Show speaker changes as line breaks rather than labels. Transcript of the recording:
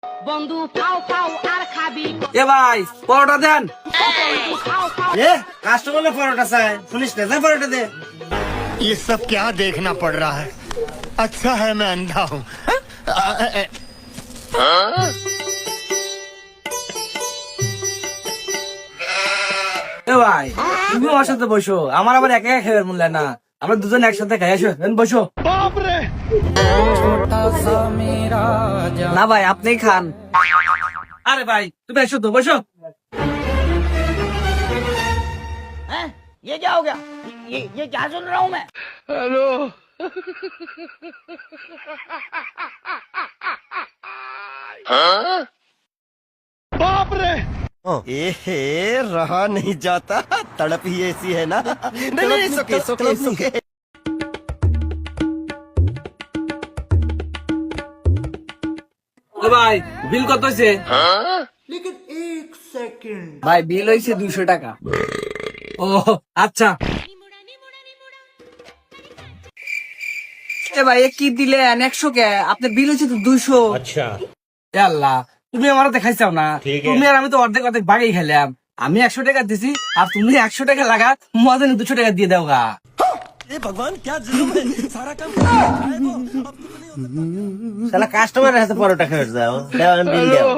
বন্ধু খাও খাও আর খাবি
এ ভাই পরোটা দেন।
বন্ধু খাও খাও
এ কাস্টমার পরোটা চাই, শুনিস না, যা পরোটা দে।
ये सब क्या देखना पड़ रहा है। अच्छा है मैं अंधा हूँ।
এ ভাই তুমি আমার সাথে বসো, আমার আবার একা একা খাবার মূল্য না, আমরা দুজন একসাথে খাই। আসো বসো।
না ভাই আপনিই খান।
আরে ভাই তুমি এসো তো, বসো।
ये क्या हो गया? ये क्या सुन रहा हूँ मैं?
ए रहा नहीं जाता, तड़प ही ऐसी है ना। नहीं सुके सुके सुके।
ও ভাই বিল কত হয়েছে?
ভাই বিল হয়েছে 200 টাকা।
ও আচ্ছা।
এ ভাই এ কি দিলেন 100 কে? আপনার বিল হয়েছে তো 200।
এ আল্লাহ তুমি আমার দেখাইছাও না, তুমি আর আমি তো অর্ধেক অর্ধেক ভাগেই খেলাম। আমি 100 টাকা দিছি আর তুমি 100 টাকা লাগা মজা 200 টাকা দিয়ে দাও গা।
ए भगवान क्या जुल्म है, सारा काम साला কাস্টমারের হাতে পরোটা খেয়ে যাও, দাও বিল দাও।